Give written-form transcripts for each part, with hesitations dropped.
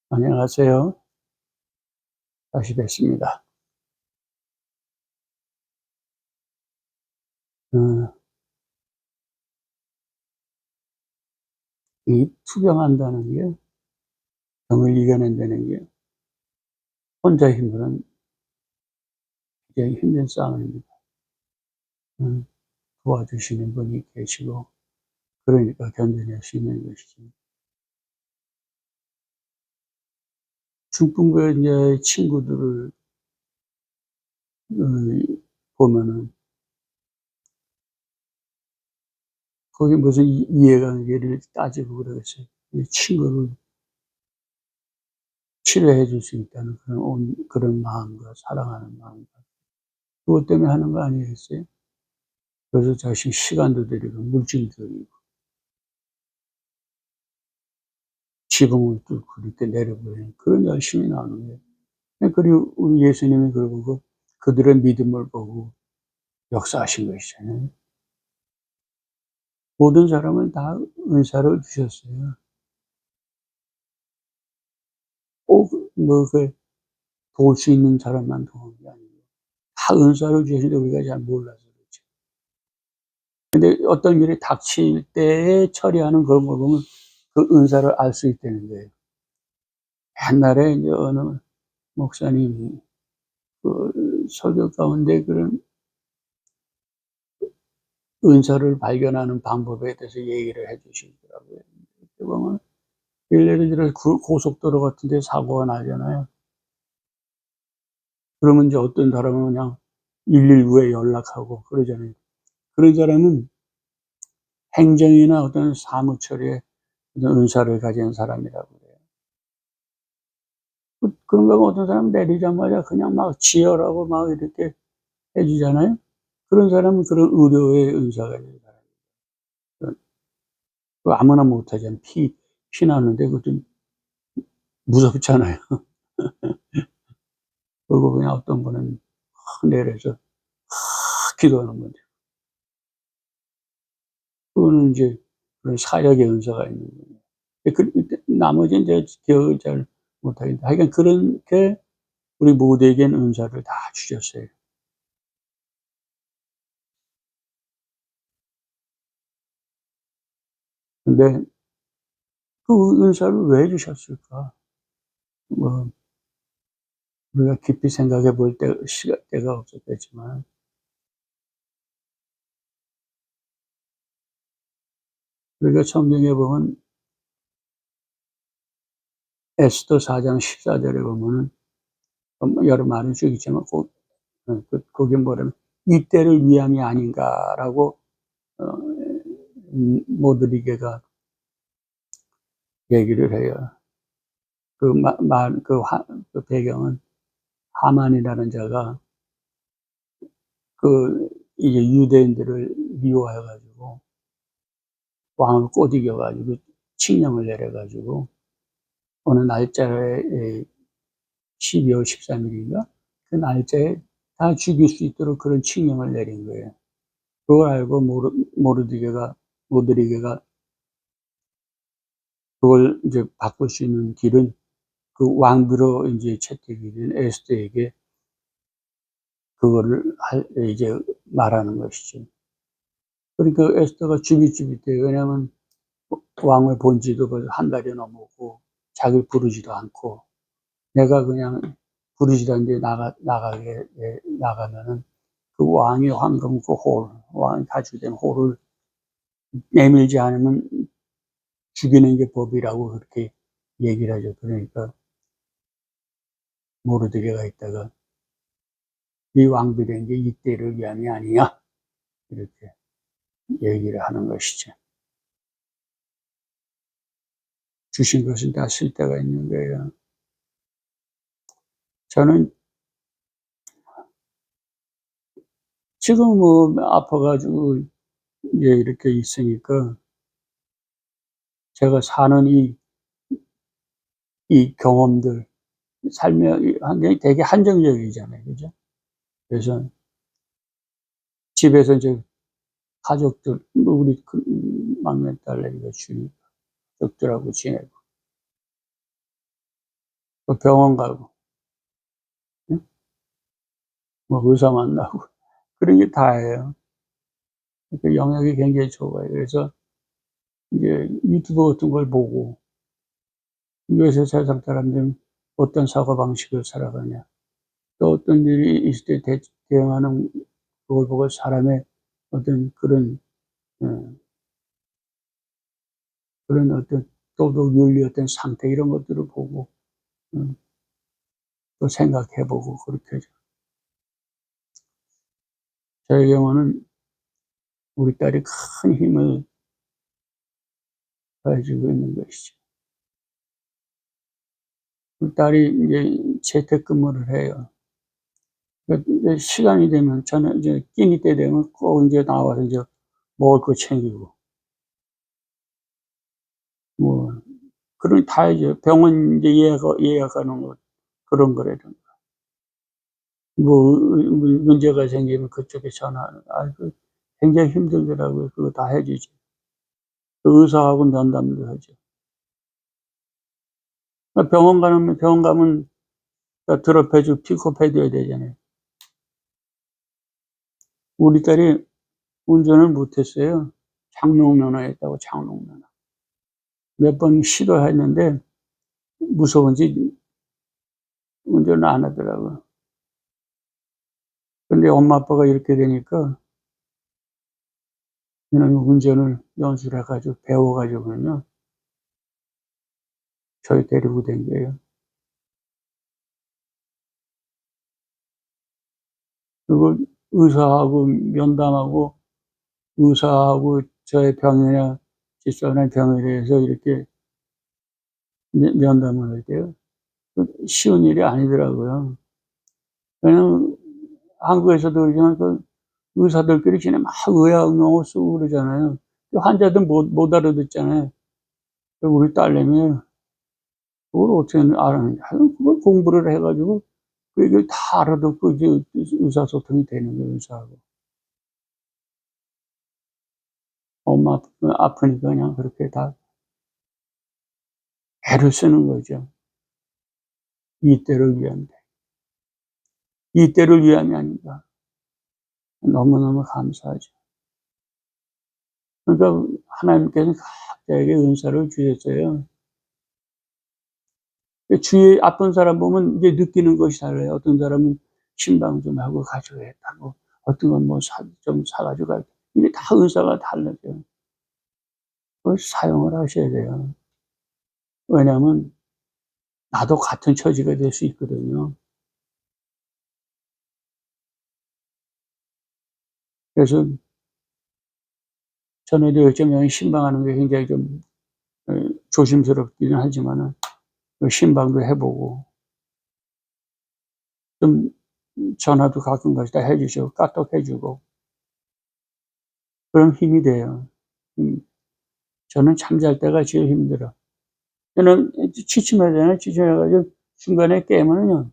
안녕하세요. 다시 뵙습니다. 어 이 투병한다는 게, 병을 이겨낸다는 게 혼자 힘으로는 굉장히 힘든 싸움입니다. 음 도와주시는 분이 계시고, 그러니까 견뎌낼 수 있는 것이죠. 중풍부에 인제 친구들을 보면은, 거기 무슨 이해관계를 따지고 그러겠어요. 이 친구를 치료해 줄 수 있다는 그런 마음과 사랑하는 마음과, 그것 때문에 하는 거 아니겠어요? 그래서 자신 시간도 들이고 물질도 들이고 지붕을 뚫고 이렇게 내려보내는 그런 열심이 나오는 거예요. 그리고 우리 예수님이 그러고 그들의 믿음을 보고 역사하신 것이잖아요. 모든 사람은 다 은사를 주셨어요. 꼭 도울 수 있는 사람만 도운 게 아니고 다 은사를 주시는데 우리가 잘 몰라서 그렇지. 근데 어떤 일이 닥칠 때에 처리하는 그런 걸 보면 그 은사를 알 수 있다는 거예요. 옛날에 인제 어느 목사님이 설교 가운데 그런 은사를 발견하는 방법에 대해서 얘기를 해 주시더라고요. 이렇게 보면 예를 들어서 고속도로 같은 데 사고가 나잖아요. 그러면 이제 어떤 사람은 그냥 119에 연락하고 그러잖아요. 그런 사람은 행정이나 어떤 사무 처리에 어떤 은사를 가진 사람이라고 그래요. 그런가 하면 어떤 사람은 내리자마자 그냥 막 지혈하고 막 이렇게 해 주잖아요. 그런 사람은 그런 의료의 은사가 있는 사람이에요. 아무나 못 하잖아요. 피 나는데 그거 좀 무섭잖아요. 그리고 그냥 어떤 분은 내려서 기도하는 거죠. 그거는 인제 그런 사역의 은사가 있는 거예요. 나머지는 이제 기억을 잘 못하겠는데, 하여간 그렇게 우리 모두에겐 은사를 다 주셨어요. 근데 그 은사를 왜 주셨을까? 뭐 우리가 깊이 생각해 볼 때가 없었겠지만, 우리가 성경에 보면 에스더 4장 14절에 보면은 여러 말을 쭉 있지만 거기 뭐라면 "이때를 위함이 아닌가."라고 어 모드리게가 얘기를 해요. 그 마 말 그 화 그 배경은 하만이라는 자가 이제 유대인들을 미워해 가지고 왕을 꼬드겨 가지고 칙령을 내려 가지고 어느 날짜에 12월 13 일인가 그 날짜에 다 죽일 수 있도록 그런 칙령을 내린 거예요. 그걸 알고 모르드게가 그걸 이제 바꿀 수 있는 길은 그 왕비로 인제 채택이 된 에스더에게 그거를 이제 말하는 것이죠. 그러니까 에스더가 주긋주긋해요. 왜냐하면 왕을 본 지도 벌써 한 달이 넘었고 자기를 부르지도 않고, 내가 그냥 부르지도 않는데 나가면은 그 왕의 황금 그 왕이 가지고 된 홀을 내밀지 않으면 죽이는 게 법이라고 그렇게 얘기를 하죠. 그러니까 모르드게가 있다가 "네 왕비된 게 이때를 위함이 아니냐." 이렇게 얘기를 하는 것이죠. 주신 것은 다 쓸 데가 있는 거예요. 저는 지금 아파 가지고 이제 이렇게 있으니까 제가 사는 이 경험들, 삶의 이 환경이 되게 한정적이잖아요. 그죠? 그래서 집에서 이제 가족들 우리 막내딸내미가 주니까 가족들하고 지내고, 또 병원 가고, 응? 뭐 의사 만나고 그런 게 다예요. 그 영역이 굉장히 좁아요. 그래서 이제 유튜브 같은 걸 보고 요새 세상 사람들은 어떤 사고방식으로 살아가냐, 또 어떤 일이 있을 때 대응하는 그걸 보고 사람의 어떤 그런 그런 어떤 도덕 윤리 어떤 상태 이런 것들을 보고 또 생각해 보고 그렇게 하죠. 저의 경우는 우리 딸이 큰 힘을 가지고 있는 것이죠. 우리 딸이 이제 재택근무를 해요. 그러니까 이제 시간이 되면 저는 이제 끼니 때 되면 꼭 인제 나와서 인제 먹을 거 챙기고 뭐 그런 다 이제 병원 이제 예약하는 거 그런 거라든가 뭐 문제가 생기면 그쪽에 전화하는 그 굉장히 힘들더라고요. 그거 다 해 주지. 그 의사하고 면담도 하죠. 병원 가면 드롭해 주고 픽업해 줘야 되잖아요. 우리 딸이 운전을 못 했어요. 장롱면허했다고 장롱면허. 몇 번 시도했는데 무서운지 운전을 안 하더라고요. 근데 엄마 아빠가 이렇게 되니까 이놈이 운전을 연수를 해 가지고 배워 가지고는요 저희 데리고 댕겨요. 그리고 의사하고 면담하고 의사하고 저의 병이나 집사람의 병에 대해서 이렇게 면담을 할 때요. 그 쉬운 일이 아니더라고요. 왜냐면 한국에서도 그냥 그 의사들끼리 지금 막 의학 용어 쓰고 그러잖아요. 그 환자들 못 알아듣잖아요. 그 우리 딸내미 그걸 어떻게 알았는지 하여간 그걸 공부를 해 가지고 그 얘기를 다 알아듣고 이제 의사소통이 되는 거예요, 의사하고. 엄마 아프니까 그냥 그렇게 다 애를 쓰는 거죠. 이때를 위한데. 이때를 위함이 아닌가. 너무너무 감사하죠. 그러니까 하나님께서 각자에게 은사를 주셨어요. 그 주위에 아픈 사람 보면 이제 느끼는 것이 달라요. 어떤 사람은 신방 좀 하고 가져야겠다고, 어떤 건 뭐 좀 사가지고 가야겠다. 이게 다 은사가 달라져요. 그걸 사용을 하셔야 돼요. 왜냐하면 나도 같은 처지가 될 수 있거든요. 그래서 저는 요즘에 신방하는 게 굉장히 좀 조심스럽기는 하지만은 그 신방도 해 보고 좀 전화도 가끔가다 해 주시고 까똑 해 주고 그럼 힘이 돼요. 저는 잠잘 때가 제일 힘들어. 저는 취침하잖아요. 취침해 가지고 중간에 깨면은요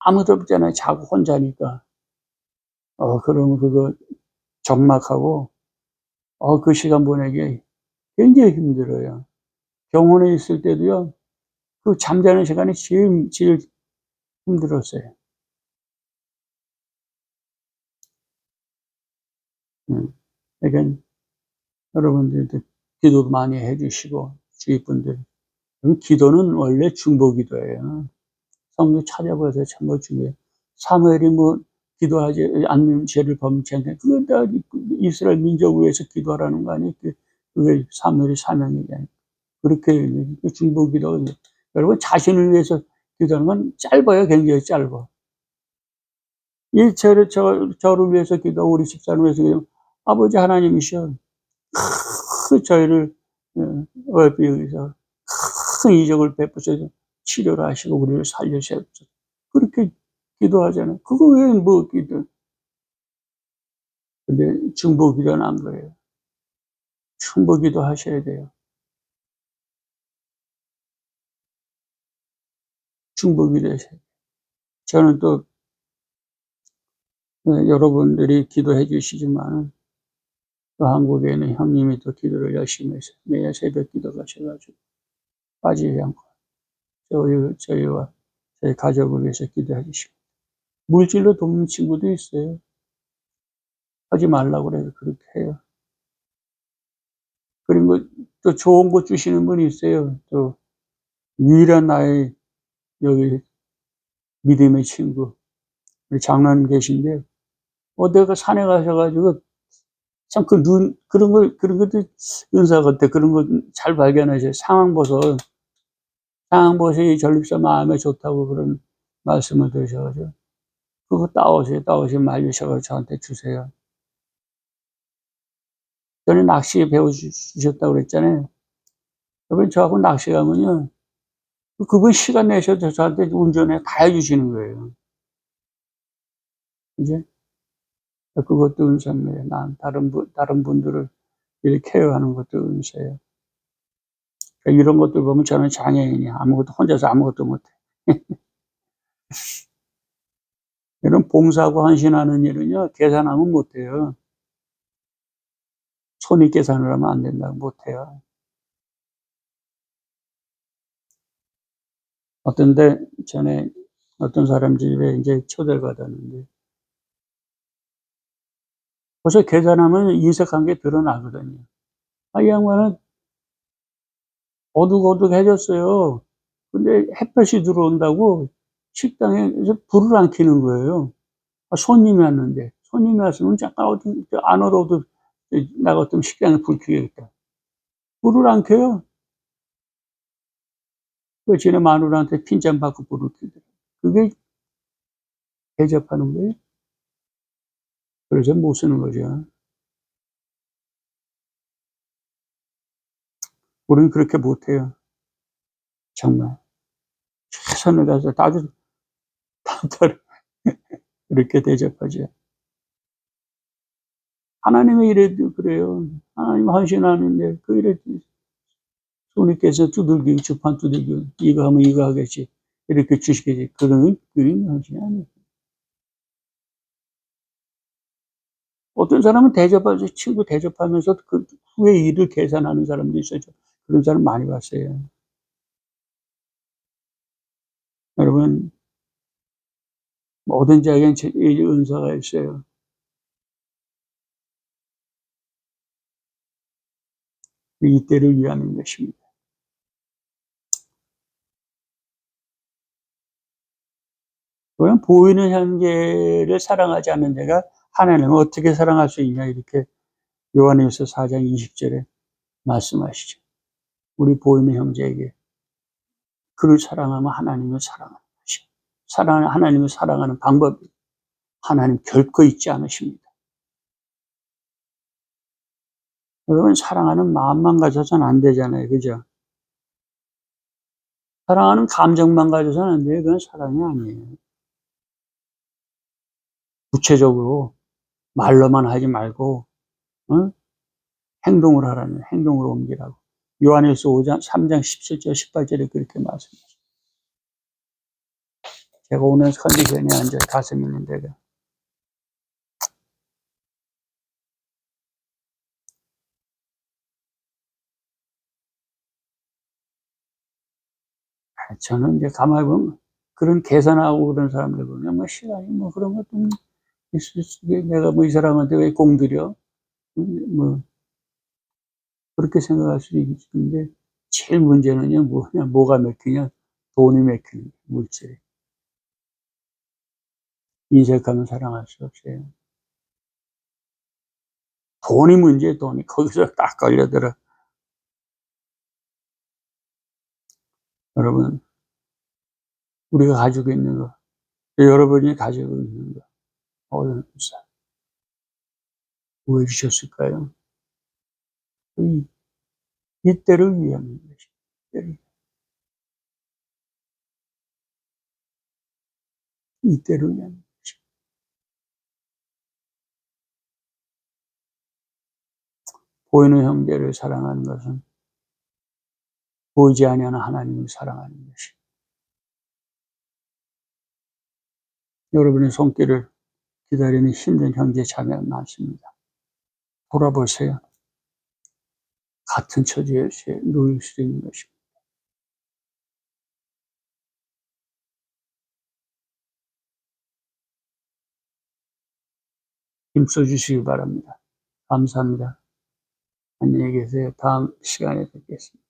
아무도 없잖아요, 자고 혼자니까. 그러면 그거 적막하고 그 시간 보내기 굉장히 힘들어요. 병원에 있을 때도요. 그 잠자는 시간이 제일 힘들었어요. 음. 그러니깐 여러분들도 기도도 많이 해 주시고 주위 분들 기도는 원래 중보기도예요. 성경 찾아보세요. 정말 중요해요. 사무엘이 뭐 기도하지 않는 죄를 범죄했는데 그건 다 이스라엘 민족을 위해서 기도하라는 거 아니에요. 그게 사무엘의 사명이잖아요. 그렇게 중보기도 여러분 자신을 위해서 기도하는 건 짧아요. 굉장히 짧아. 이 저를 위해서 기도하고 우리 집사를 위해서 기도하면 아버지 하나님이시여 그 저희를 어여삐 여기서 큰 이적을 베푸셔서 치료를 하시고 우리를 살리시옵소서. 그렇게 기도하잖아요. 그거 외에 뭐 기도. 근데 중보기도는 안 그래요. 중보기도 하셔야 돼요. 중보기도 하셔야 돼요. 저는 또 여러분들이 기도해 주시지만은 또 한국에는 형님이 또 기도를 열심히 해서 매일 새벽 기도 가셔 가지고 빠지지 않고 저희와 저희 가족을 위해서 기도해 주시고, 물질로 돕는 친구도 있어요. 하지 말라고 그래도 그렇게 해요. 그리고 또 좋은 거 주시는 분이 있어요. 또 유일한 나의 여기 믿음의 친구, 우리 장로님 계신데, 어디가 산에 가셔 가지고 참 그런 것도 은사 같아. 그런 거 잘 발견하셔요. 상황버섯이 전립선 마음에 좋다고 그런 말씀을 들으셔 가지고 그거 따오시면 말리셔 가지고 저한테 주세요. 전에 낚시 배워주셨다고 그랬잖아요. 여러분, 저하고 낚시 가면요, 그분 시간 내셔서 저한테 운전해 다 해주시는 거예요. 이제 그것도 은사입니다. 다른 분들을 이렇게 케어하는 것도 은사예요. 그러니까 이런 것들 보면 저는 장애인이야. 혼자서 아무것도 못해. 이런 봉사하고 헌신하는 일은요, 계산하면 못해요. 손이 계산을 하면 안 된다고 못해요. 전에 어떤 사람 집에 이제 초대를 받았는데, 벌써 계산하면 인색한 게 드러나거든요. 이 양반은 어둑어둑 해줬어요. 근데 햇볕이 들어온다고 식당에 불을 안 켜는 거예요. 손님이 왔으면 잠깐 어디 안 얼어도 나가 좀 식당에 불 켜야겠다. 불을 안 켜요. 그 지네 마누라한테 핀잔 받고 불을 켜더라고요. 그게 대접하는 거예요. 그래서 못 쓰는 거죠. 우리는 그렇게 못해요. 정말. 최선을 다해서 다들 이렇게 대접하죠. 하나님의 일에도 그래요. 하나님 헌신하는데 그 일에 손님께서 두들기고 주판 두들기고 이거 하면 이거 하겠지. 이렇게 주시겠지. 그게 헌신이 아니에요. 어떤 사람은 친구 대접하면서 그 후에 일을 계산하는 사람도 있어요. 그런 사람 많이 봤어요. 여러분, 모든 자에겐 은사가 있어요. 이때를 위하는 것입니다. 그냥 보이는 형제를 사랑하지 않는 자가 하나님을 어떻게 사랑할 수 있냐, 이렇게 요한일서 4장 20절에 말씀하시죠. 우리 보이는 형제에게 그를 사랑하면 하나님을 사랑하는 것이요. 하나님을 사랑하는 방법이 하나님 결코 잊지 않으십니다. 여러분, 사랑하는 마음만 가져서는 안 되잖아요. 그죠? 사랑하는 감정만 가져서는 안 돼요. 그건 사랑이 아니에요. 구체적으로 말로만 하지 말고, 어? 행동을 하라는, 행동으로 옮기라고. 요한일서 3장 17절, 18절에 그렇게 말씀하십니다. 제가 오늘 컨디션이 앉아 가슴 있는 데가. 저는 이제 가만히 보면 그런 계산하고 그런 사람들 보면 시간이 그런 것도 있을 수 있게 내가 이 사람한테 왜 공들여? 그렇게 생각할 수 있는데 제일 문제는요, 뭐가 맥히냐? 돈이 맥히는 물질이. 인색하면 사랑할 수 없어요. 돈이 문제예요, 돈이. 거기서 딱 걸려들어. 여러분, 우리가 가지고 있는 거, 여러분이 가지고 있는 거, 오늘 왜 주셨을까요? 이때를 위한 것입니다. 이때를 위한 것입니다. 보이는 형제를 사랑하는 것은 보이지 아니하는 하나님을 사랑하는 것입니다. 여러분의 손길을 기다리는 힘든 형제 자매가 많습니다. 돌아보세요. 같은 처지에 놓일 수 있는 것입니다. 힘써 주시기 바랍니다. 감사합니다. 안녕히 계세요. 다음 시간에 뵙겠습니다.